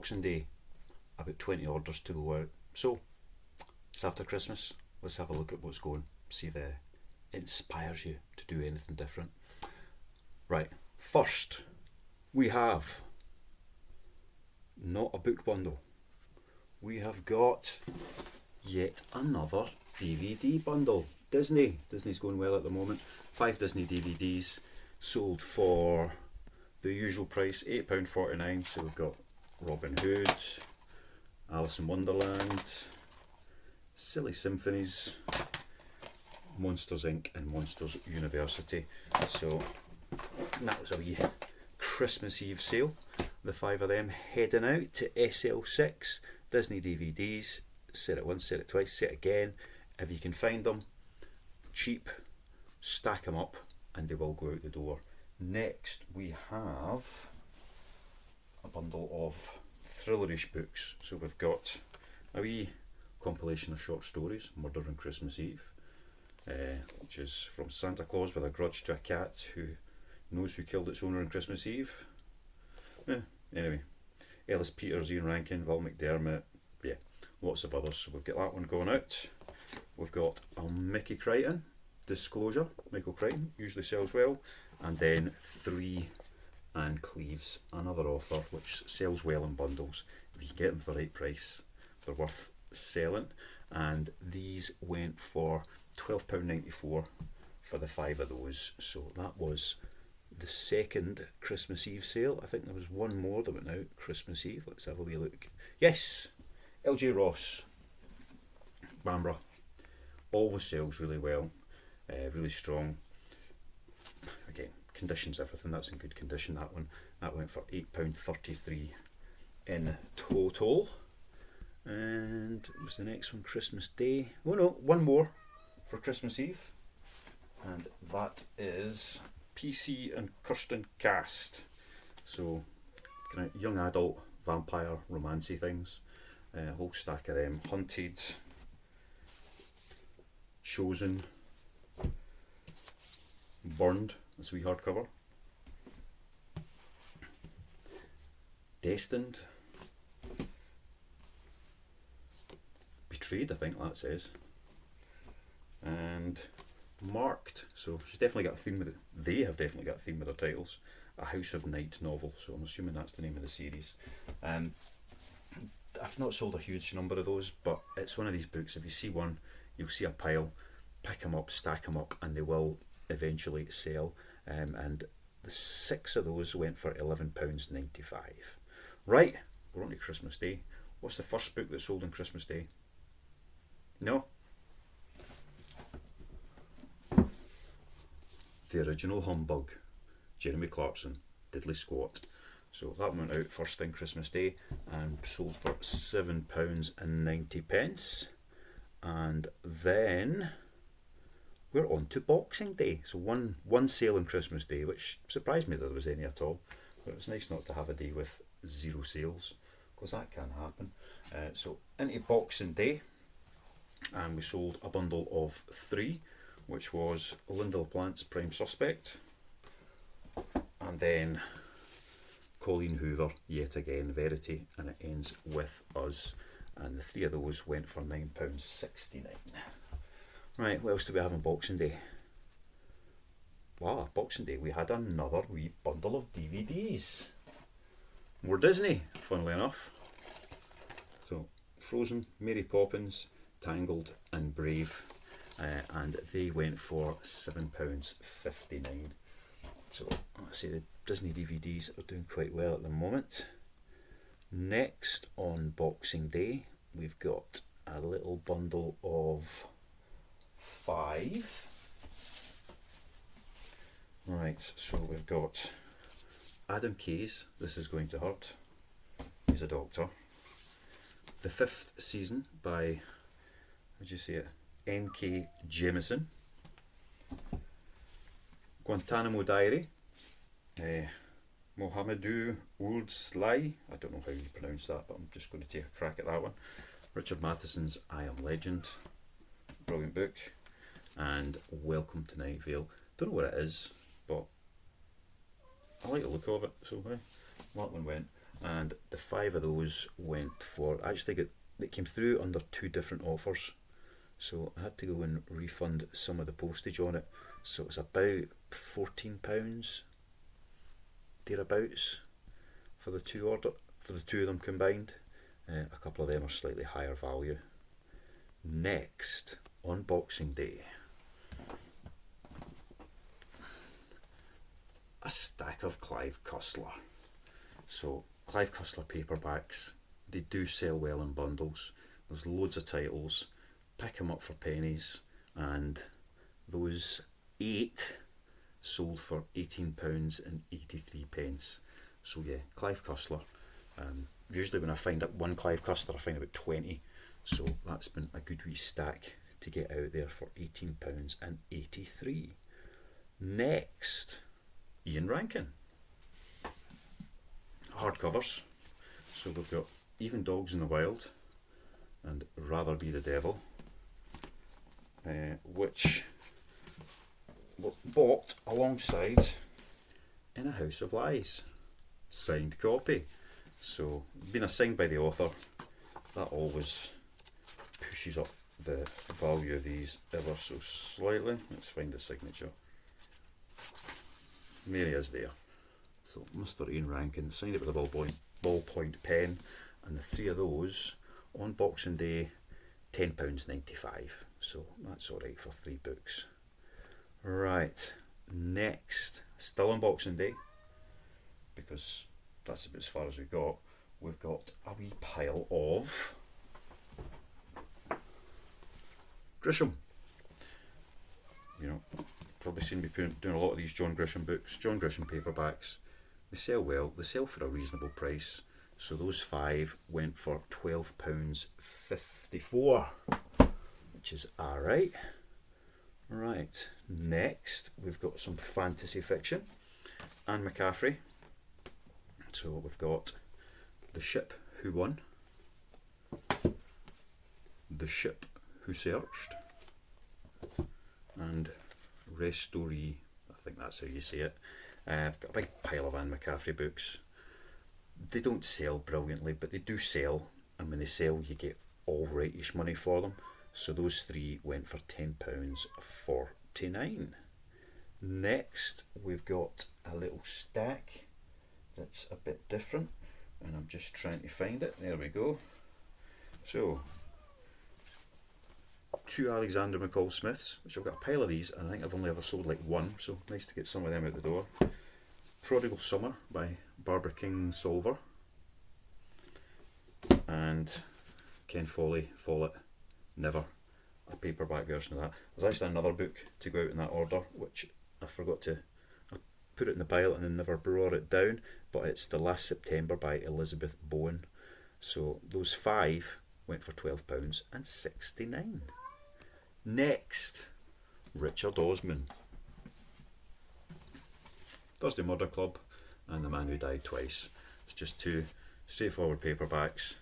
Boxing Day, about 20 orders to go out. So, it's after Christmas. Let's have a look at what's going. See if it inspires you to do anything different. Right, first, we have not a book bundle. We have got yet another DVD bundle. Disney's going well at the moment. 5 Disney DVDs sold for the usual price, £8.49. So we've got Robin Hood, Alice in Wonderland, Silly Symphonies, Monsters Inc. and Monsters University. So that was a wee Christmas Eve sale. The 5 of them heading out to SL6 Disney DVDs. Said it once, said it twice, say it again. If you can find them cheap, stack them up and they will go out the door. Next we have a bundle of thrillerish books. So we've got a wee compilation of short stories, Murder on Christmas Eve, which is from Santa Claus with a grudge to a cat who knows who killed its owner on Christmas Eve. Anyway, Ellis Peters, Ian Rankin, Val McDermott, lots of others. So we've got that one going out. We've got a Mickey Crichton, Disclosure, Michael Crichton, usually sells well. And then 3 Anne Cleeves, another author which sells well in bundles. If you can get them for the right price, they're worth selling. And these went for £12.94 for the 5 of those. So that was the second Christmas Eve sale. I think there was one more that went out Christmas Eve. Let's have a wee look. Yes, LJ Ross, Bambra, always sells really well, really strong. Again, conditions, everything, that's in good condition. That went for £8.33 in total. And what was the next one? Christmas Day. Oh no, one more for Christmas Eve, and that is PC and Kirsten Cast. So kind of young adult vampire romancy things. A whole stack of them. Hunted, Chosen, Burned, that's a wee hardcover, Destined, Betrayed, I think that says, and Marked. So she's definitely got a theme with it. They have definitely got a theme with their titles. A House of Night novel, so I'm assuming that's the name of the series. I've not sold a huge number of those, but it's one of these books, if you see one, you'll see a pile, pick them up, stack them up, and they will eventually sell. And the 6 of those went for £11.95. Right, we're on to Christmas Day. What's the first book that sold on Christmas Day? No? The Original Humbug, Jeremy Clarkson, Diddley Squat. So that went out first thing Christmas Day and sold for £7.90. And then we're on to Boxing Day. So one sale on Christmas Day, which surprised me that there was any at all. But it was nice not to have a day with 0 sales, because that can happen. So into Boxing Day, and we sold a bundle of 3, which was Linda LaPlante's Prime Suspect, and then Colleen Hoover, yet again, Verity, and it ends with Us. And the 3 of those went for £9.69. Right, what else do we have on Boxing Day? Wow, Boxing Day, we had another wee bundle of DVDs. More Disney, funnily enough. So, Frozen, Mary Poppins, Tangled, and Brave. And they went for £7.59. So, let's see, the Disney DVDs are doing quite well at the moment. Next on Boxing Day, we've got a little bundle of 5. Right, so we've got Adam Kay's This Is Going to Hurt. He's a doctor. The 5th season by, how would you say it, N.K. Jemisin. Guantanamo Diary, Mohamedou Ould Sly, I don't know how you pronounce that, but I'm just going to take a crack at that one. Richard Matheson's I Am Legend, brilliant book. And Welcome to Night Vale. Don't know what it is, but I like the look of it, so that one went. and the 5 of those went for, actually they came through under 2 different offers, so I had to go and refund some of the postage on it. So it was about £14 thereabouts for the two of them combined. A couple of them are slightly higher value. Next, on Boxing Day, a stack of Clive Cussler. So Clive Cussler paperbacks, they do sell well in bundles. There's loads of titles, pick them up for pennies, and those 8 sold for £18.83. So yeah, Clive Cussler. Usually when I find up one Clive Cussler, I find about 20. So that's been a good wee stack to get out there for £18.83. Next, Ian Rankin. Hardcovers. So we've got Even Dogs in the Wild and Rather Be the Devil, which were bought alongside In a House of Lies, signed copy. So being assigned by the author, that always pushes up the value of these ever so slightly. Let's find the signature. There he is there. So Mr. Ian Rankin signed it with a ballpoint pen, and the 3 of those on Boxing Day, £10.95. So that's alright for 3 books. Right, next, still on Boxing Day, because that's about as far as we've got a wee pile of Grisham. You know, probably seen me doing a lot of these John Grisham books, John Grisham paperbacks. They sell well, they sell for a reasonable price. So those 5 went for £12.54, which is alright. Right, next we've got some fantasy fiction. Anne McCaffrey. So we've got The Ship Who Won, The Ship Who Searched, and Restorie. I think that's how you say it. I've got a big pile of Anne McCaffrey books. They don't sell brilliantly, but they do sell, and when they sell you get all rightish money for them. So those 3 went for £10.49. Next we've got a little stack that's a bit different, and I'm just trying to find it. There we go. So 2 Alexander McCall Smiths, which I've got a pile of these, and I think I've only ever sold like 1, so nice to get some of them out the door. Prodigal Summer by Barbara King Solver, and Ken Follett Never, a paperback version of that. There's actually another book to go out in that order, which I forgot to, I put it in the pile and then never brought it down, but it's The Last September by Elizabeth Bowen. So those 5 went for £12.69. Next, Richard Osman. Thursday Murder Club and The Man Who Died Twice. It's just 2 straightforward paperbacks.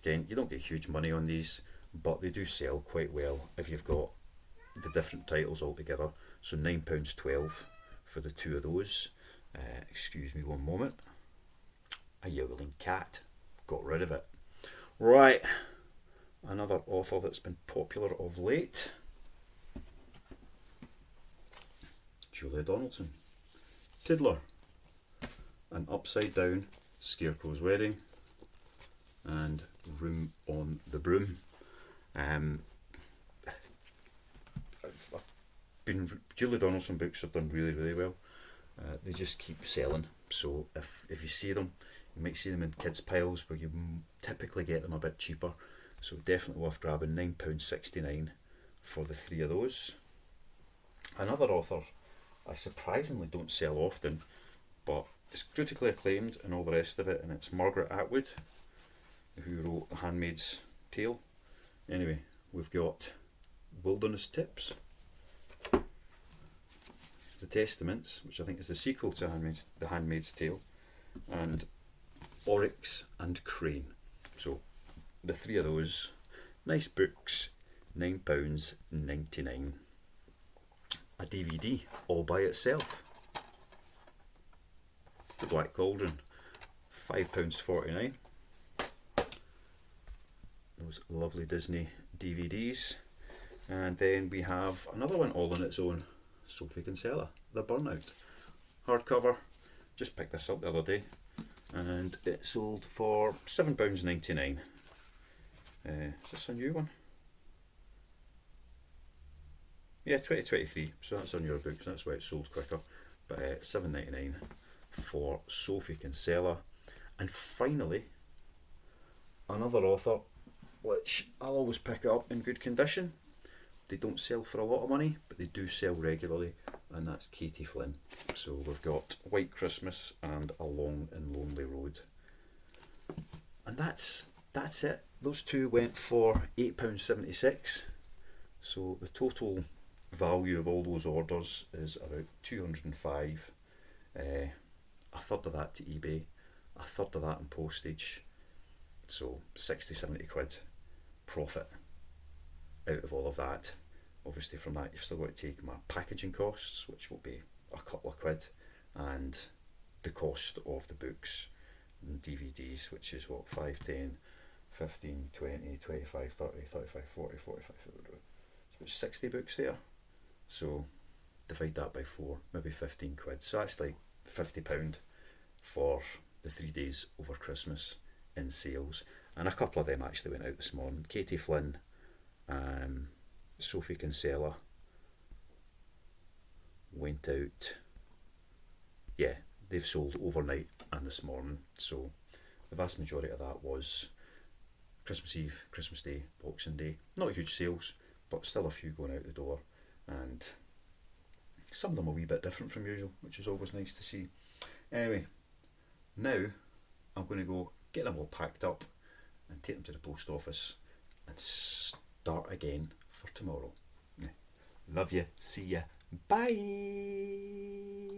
Again, you don't get huge money on these, but they do sell quite well if you've got the different titles all together. So £9.12 for the 2 of those. Excuse me one moment. A yowling cat. Got rid of it. Right, another author that's been popular of late, Julia Donaldson. Tiddler, An Upside Down Scarecrow's Wedding, and Room on the Broom. Julia Donaldson books have done really, really well. They just keep selling. So if you see them, you might see them in kids' piles where you typically get them a bit cheaper. So definitely worth grabbing. £9.69 for the 3 of those. Another author I surprisingly don't sell often, but it's critically acclaimed and all the rest of it, and it's Margaret Atwood, who wrote The Handmaid's Tale. Anyway, we've got Wilderness Tips, The Testaments, which I think is the sequel to The Handmaid's Tale, and Oryx and Crane. So the 3 of those, nice books, £9.99. A DVD all by itself, The Black Cauldron, £5.49. Those lovely Disney DVDs. And then we have another one all on its own, Sophie Kinsella, The Burnout. Hardcover, just picked this up the other day, and it sold for £7.99. Is this a new one? Yeah, 2023, so that's on your books, that's why it sold quicker. But £7.99 for Sophie Kinsella. And finally, another author, which I'll always pick up in good condition. They don't sell for a lot of money, but they do sell regularly, and that's Katie Flynn. So we've got White Christmas and A Long and Lonely Road. And that's it. Those two went for £8.76. So the total value of all those orders is about 205. A third of that to eBay, a third of that in postage. So 60-70 quid profit out of all of that. Obviously from that you've still got to take my packaging costs, which will be a couple of quid, and the cost of the books and DVDs, which is what, 5, 10, 15, 20, 25, 30, 35, 40, 45, it's about 60 books there. So divide that by 4, maybe 15 quid. So that's like £50 for the 3 days over Christmas in sales. And a couple of them actually went out this morning. Katie Flynn, Sophie Kinsella went out. Yeah, they've sold overnight and this morning. So the vast majority of that was Christmas Eve, Christmas Day, Boxing Day. Not huge sales, but still a few going out the door. And some of them are a wee bit different from usual, which is always nice to see. Anyway, now I'm going to go get them all packed up and take them to the post office and start again for tomorrow. Love you. See ya. Bye.